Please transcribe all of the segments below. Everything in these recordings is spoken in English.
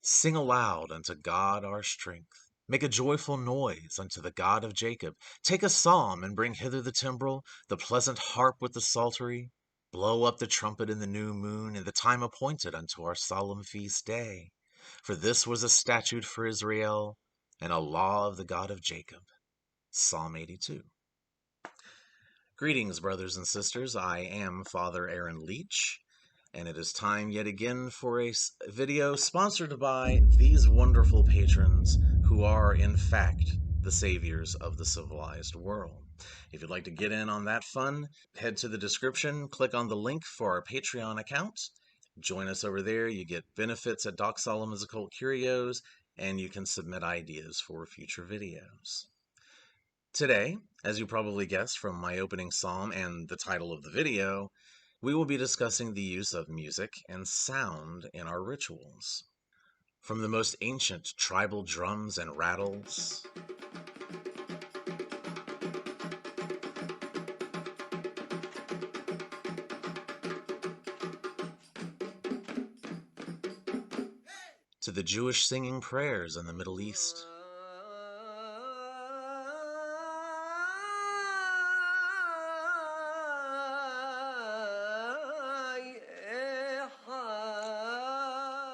Sing aloud unto God our strength. Make a joyful noise unto the God of Jacob. Take a psalm and bring hither the timbrel, the pleasant harp with the psaltery. Blow up the trumpet in the new moon, in the time appointed unto our solemn feast day. For this was a statute for Israel, and a law of the God of Jacob. Psalm 82. Greetings, brothers and sisters. I am Father Aaron Leach, and it is time yet again for a video sponsored by these wonderful patrons who are, in fact, the saviors of the civilized world. If you'd like to get in on that fun, head to the description, click on the link for our Patreon account. Join us over there. You get benefits at Doc Solomon's Occult Curios, and you can submit ideas for future videos. Today, as you probably guessed from my opening psalm and the title of the video, we will be discussing the use of music and sound in our rituals. From the most ancient tribal drums and rattles, to the Jewish singing prayers in the Middle East,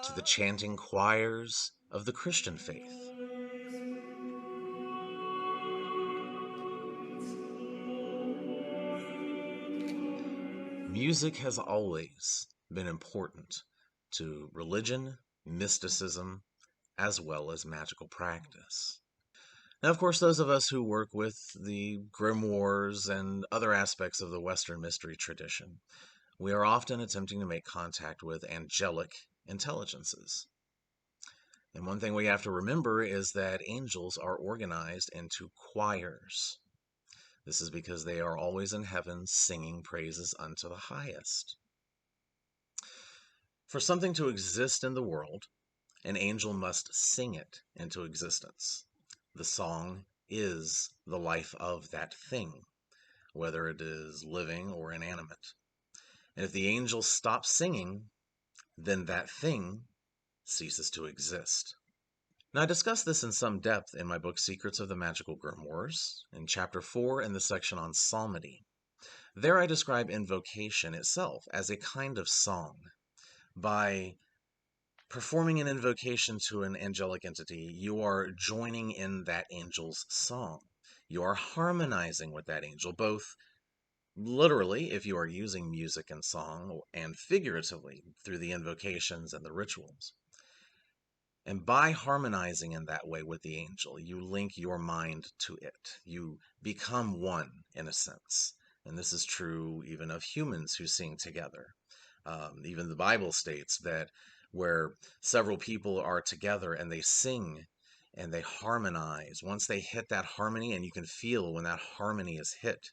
to the chanting choirs of the Christian faith. Music has always been important to religion, mysticism, as well as magical practice. Now, of course, those of us who work with the grimoires and other aspects of the Western mystery tradition, we are often attempting to make contact with angelic intelligences. And one thing we have to remember is that angels are organized into choirs. This is because they are always in heaven singing praises unto the highest. For something to exist in the world, an angel must sing it into existence. The song is the life of that thing, whether it is living or inanimate. And if the angel stops singing, then that thing ceases to exist. Now, I discuss this in some depth in my book Secrets of the Magical Grimoires, in Chapter 4 in the section on psalmody. There I describe invocation itself as a kind of song. By performing an invocation to an angelic entity, you are joining in that angel's song. You are harmonizing with that angel, both literally, if you are using music and song, and figuratively through the invocations and the rituals. And by harmonizing in that way with the angel, you link your mind to it. You become one, in a sense. And this is true even of humans who sing together. Even the Bible states that where several people are together and they sing and they harmonize, once they hit that harmony, and you can feel when that harmony is hit,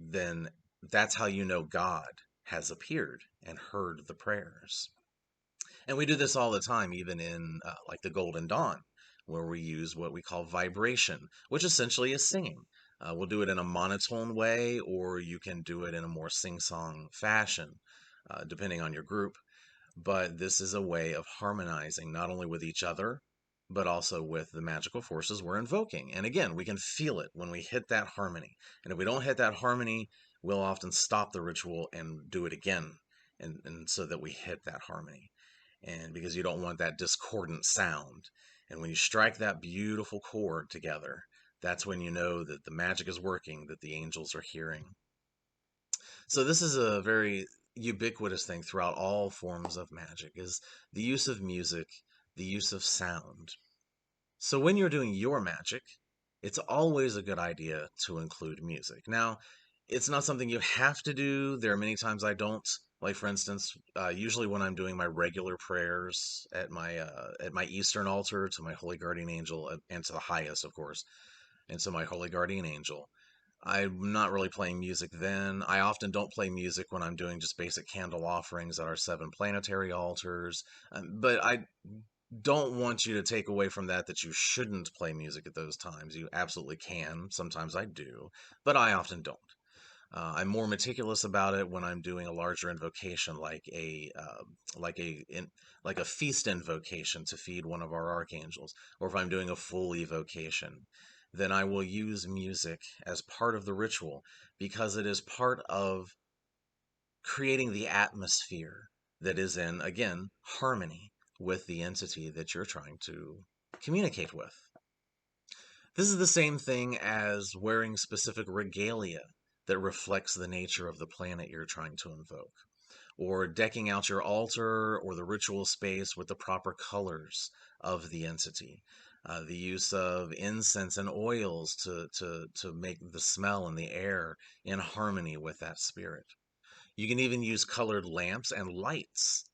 then that's how you know God has appeared and heard the prayers. And we do this all the time, even in like the Golden Dawn, where we use what we call vibration, which essentially is singing. We'll do it in a monotone way, or you can do it in a more sing-song fashion, depending on your group. But this is a way of harmonizing not only with each other, but also with the magical forces we're invoking. And again, we can feel it when we hit that harmony. And if we don't hit that harmony, we'll often stop the ritual and do it again, and so that we hit that harmony. And because you don't want that discordant sound. And when you strike that beautiful chord together, that's when you know that the magic is working, that the angels are hearing. So this is a very ubiquitous thing throughout all forms of magic, is the use of music, the use of sound. So when you're doing your magic, it's always a good idea to include music. Now, it's not something you have to do. There are many times I don't. Like, for instance, usually when I'm doing my regular prayers at my Eastern altar to my Holy Guardian Angel, and to the highest, of course, and to my Holy Guardian Angel, I'm not really playing music then. I often don't play music when I'm doing just basic candle offerings at our 7 planetary altars. But I don't want you to take away from that you shouldn't play music at those times. You absolutely can. Sometimes I do, but I often don't. I'm more meticulous about it when I'm doing a larger invocation, like a in, like a feast invocation to feed one of our archangels, or if I'm doing a full evocation, then I will use music as part of the ritual because it is part of creating the atmosphere that is in, again, harmony with the entity that you're trying to communicate with. This is the same thing as wearing specific regalia that reflects the nature of the planet you're trying to invoke, or decking out your altar or the ritual space with the proper colors of the entity. The use of incense and oils to make the smell and the air in harmony with that spirit. You can even use colored lamps and lights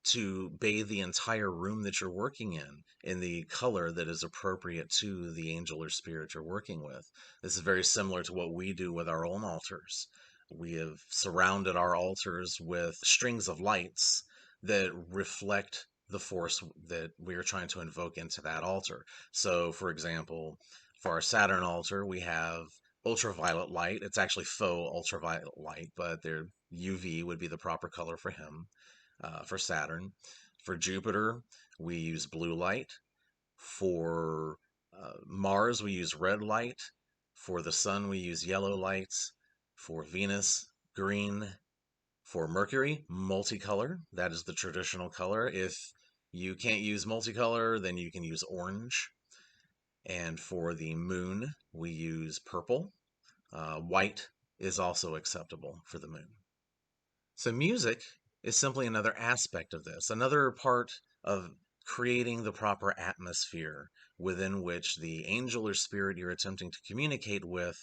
to bathe the entire room that you're working in the color that is appropriate to the angel or spirit you're working with. This is very similar to what we do with our own altars. We have surrounded our altars with strings of lights that reflect the force that we are trying to invoke into that altar. So, for example, for our Saturn altar, we have ultraviolet light. It's actually faux ultraviolet light, but their UV would be the proper color for him. For Saturn. For Jupiter, we use blue light. For Mars, we use red light. For the Sun, we use yellow lights. For Venus, green. For Mercury, multicolor. That is the traditional color. If you can't use multicolor, then you can use orange. And for the Moon, we use purple. White is also acceptable for the Moon. So music is simply another aspect of this, another part of creating the proper atmosphere within which the angel or spirit you're attempting to communicate with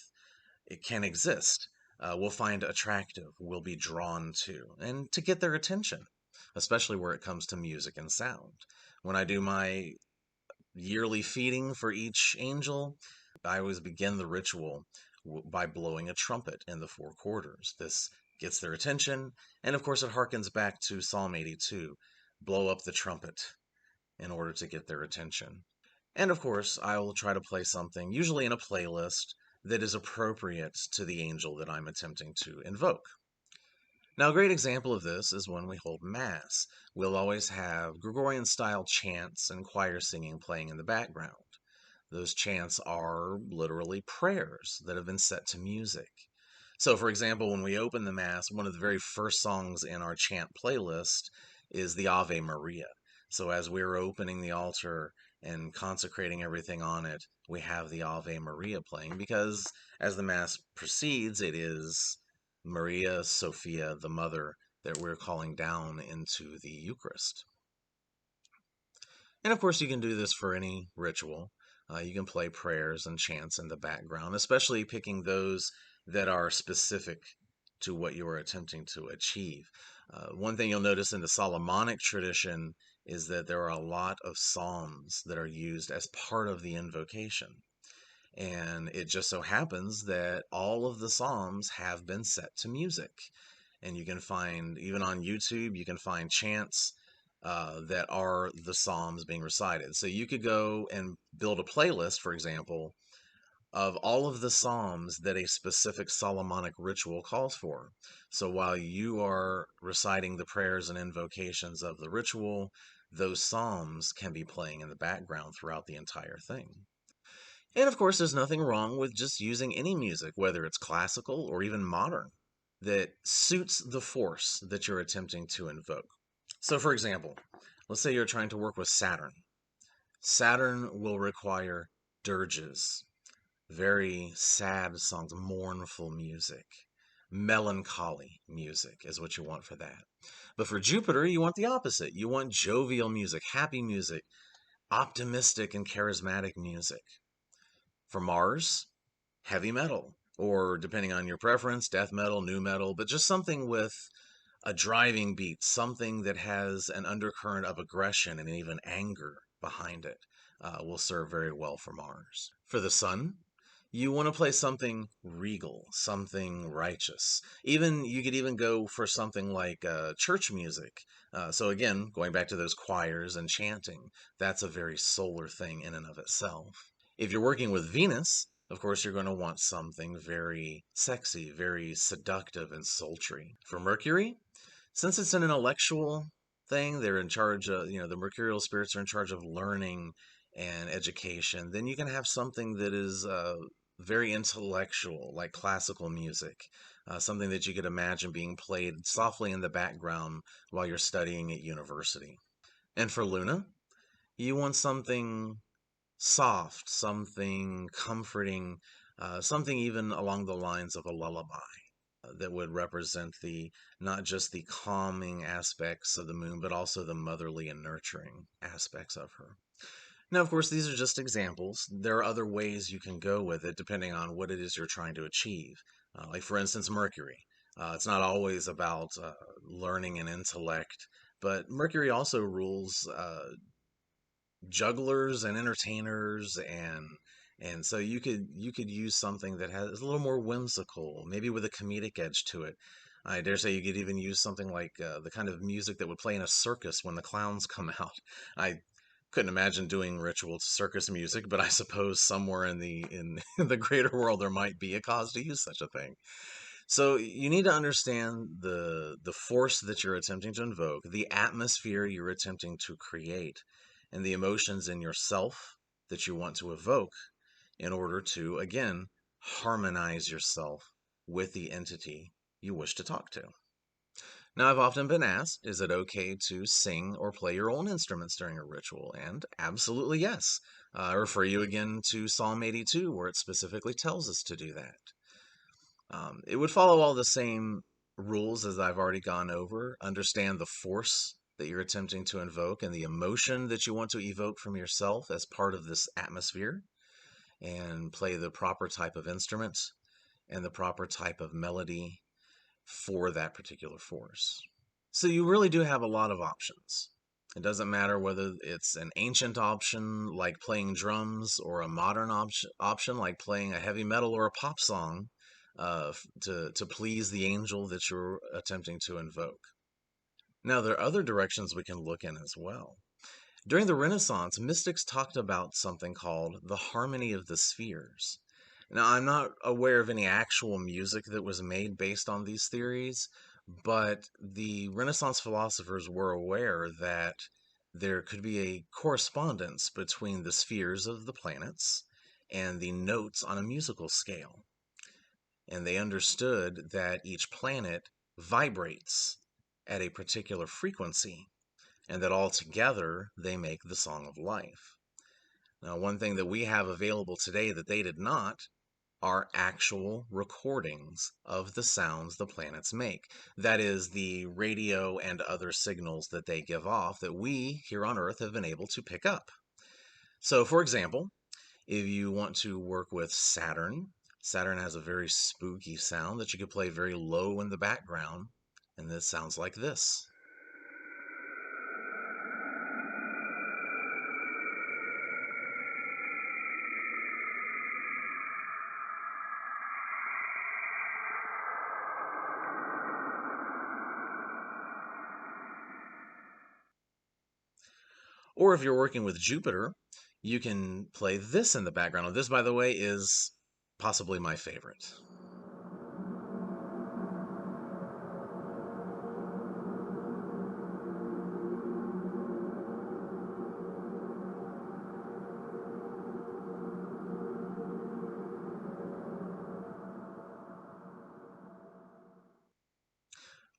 it can exist, will find attractive, will be drawn to, and to get their attention, especially where it comes to music and sound. When I do my yearly feeding for each angel, I always begin the ritual by blowing a trumpet in the four quarters. This gets their attention, and of course, it harkens back to Psalm 82 blow up the trumpet in order to get their attention. And of course, I will try to play something, usually in a playlist, that is appropriate to the angel that I'm attempting to invoke. Now, a great example of this is when we hold Mass. We'll always have Gregorian style chants and choir singing playing in the background. Those chants are literally prayers that have been set to music. So, for example, when we open the Mass, one of the very first songs in our chant playlist is the Ave Maria. So, as we're opening the altar and consecrating everything on it, we have the Ave Maria playing because as the Mass proceeds, it is Maria Sophia, the Mother, that we're calling down into the Eucharist. And of course, you can do this for any ritual. You can play prayers and chants in the background, especially picking those that are specific to what you are attempting to achieve. One thing you'll notice in the Solomonic tradition is that there are a lot of psalms that are used as part of the invocation. And it just so happens that all of the psalms have been set to music. And you can find, even on YouTube, you can find chants that are the psalms being recited. So you could go and build a playlist, for example, of all of the psalms that a specific Solomonic ritual calls for. So while you are reciting the prayers and invocations of the ritual, those psalms can be playing in the background throughout the entire thing. And of course, there's nothing wrong with just using any music, whether it's classical or even modern, that suits the force that you're attempting to invoke. So, for example, let's say you're trying to work with Saturn. Saturn will require dirges, very sad songs, mournful music. Melancholy music is what you want for that. But for Jupiter, you want the opposite. You want jovial music, happy music, optimistic and charismatic music. For Mars, heavy metal, or depending on your preference, death metal, new metal, but just something with a driving beat, something that has an undercurrent of aggression and even anger behind it, will serve very well for Mars. For the Sun, you want to play something regal, something righteous. Even you could even go for something like church music. So again, going back to those choirs and chanting, that's a very solar thing in and of itself. If you're working with Venus, Of course, you're going to want something very sexy, very seductive and sultry. For Mercury, since it's an intellectual thing, they're in charge of, the mercurial spirits are in charge of learning and education, then you can have something that is very intellectual, like classical music, something that you could imagine being played softly in the background while you're studying at university. And for Luna, you want something soft, something comforting, something even along the lines of a lullaby that would represent the not just the calming aspects of the moon, but also the motherly and nurturing aspects of her. Now, of course, these are just examples. There are other ways you can go with it depending on what it is you're trying to achieve. Like, for instance, Mercury. It's not always about learning and intellect, but Mercury also rules jugglers and entertainers, and so you could use something that has a little more whimsical, maybe with a comedic edge to it. I dare say you could even use something like the kind of music that would play in a circus when the clowns come out. I couldn't imagine doing ritual circus music, but I suppose somewhere in the greater world there might be a cause to use such a thing. So you need to understand the force that you're attempting to invoke, the atmosphere you're attempting to create, and the emotions in yourself that you want to evoke in order to, again, harmonize yourself with the entity you wish to talk to. Now, I've often been asked, is it okay to sing or play your own instruments during a ritual? And absolutely yes. I refer you again to Psalm 82, where it specifically tells us to do that. It would follow all the same rules as I've already gone over. Understand the force that you're attempting to invoke and the emotion that you want to evoke from yourself as part of this atmosphere, and play the proper type of instrument and the proper type of melody for that particular force. So you really do have a lot of options. It doesn't matter whether it's an ancient option like playing drums or a modern option like playing a heavy metal or a pop song to please the angel that you're attempting to invoke. Now, there are other directions we can look in as well. During the Renaissance, mystics talked about something called the harmony of the spheres. Now, I'm not aware of any actual music that was made based on these theories, but the Renaissance philosophers were aware that there could be a correspondence between the spheres of the planets and the notes on a musical scale. And they understood that each planet vibrates at a particular frequency, and that all together they make the song of life. Now, one thing that we have available today that they did not are actual recordings of the sounds the planets make. That is, the radio and other signals that they give off that we here on Earth have been able to pick up. So, for example, if you want to work with Saturn, Saturn has a very spooky sound that you could play very low in the background, and this sounds like this. Or if you're working with Jupiter, you can play this in the background. This, by the way, is possibly my favorite.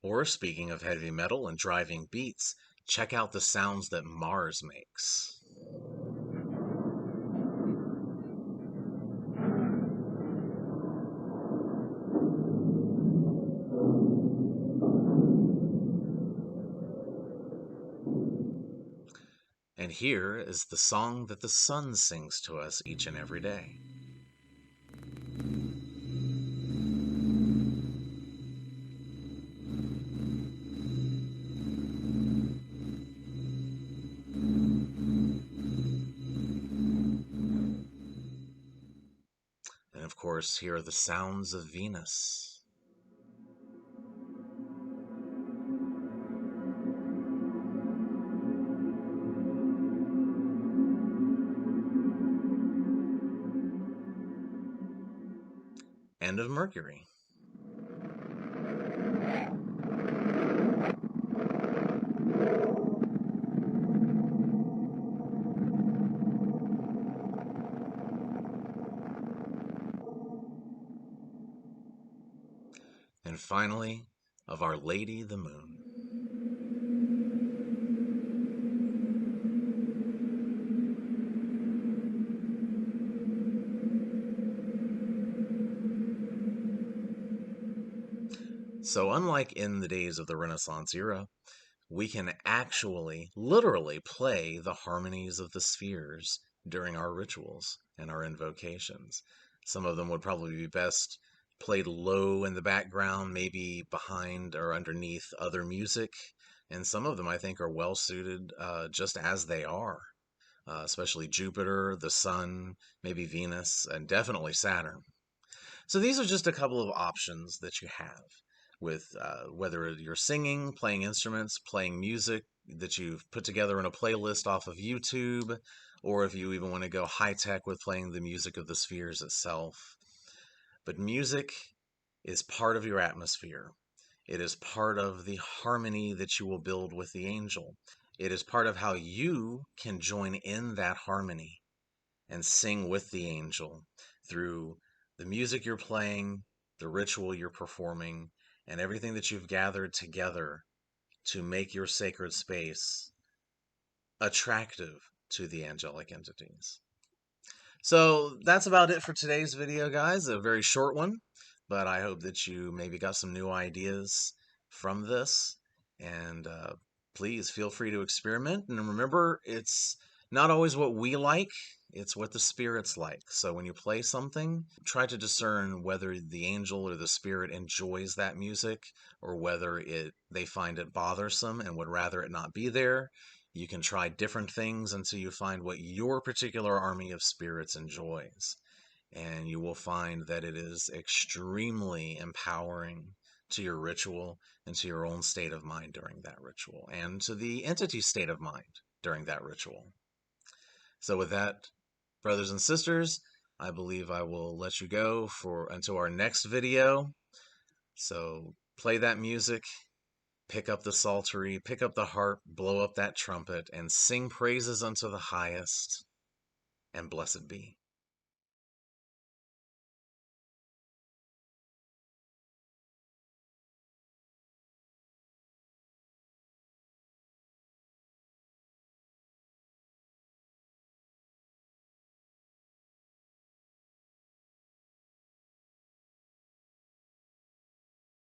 Or, speaking of heavy metal and driving beats, check out the sounds that Mars makes. And here is the song that the sun sings to us each and every day. And of course, here are the sounds of Venus. and of Mercury. And finally, of Our Lady the Moon. So unlike in the days of the Renaissance era, we can actually, literally play the harmonies of the spheres during our rituals and our invocations. Some of them would probably be best played low in the background, maybe behind or underneath other music. And some of them I think are well suited just as they are, especially Jupiter, the Sun, maybe Venus, and definitely Saturn. So these are just a couple of options that you have with whether you're singing, playing instruments, playing music that you've put together in a playlist off of YouTube, or if you even want to go high tech with playing the music of the spheres itself. But music is part of your atmosphere. It is part of the harmony that you will build with the angel. It is part of how you can join in that harmony and sing with the angel through the music you're playing, the ritual you're performing, and everything that you've gathered together to make your sacred space attractive to the angelic entities. So that's about it for today's video, guys. A very short one, but I hope that you maybe got some new ideas from this. And please feel free to experiment. And remember, it's not always what we like, it's what the spirits like. So when you play something, try to discern whether the angel or the spirit enjoys that music or whether they find it bothersome and would rather it not be there. You can try different things until you find what your particular army of spirits enjoys. And you will find that it is extremely empowering to your ritual and to your own state of mind during that ritual and to the entity's state of mind during that ritual. So with that, brothers and sisters, I believe I will let you go until our next video. So play that music. Pick up the psaltery, pick up the harp, blow up that trumpet, and sing praises unto the highest, and blessed be.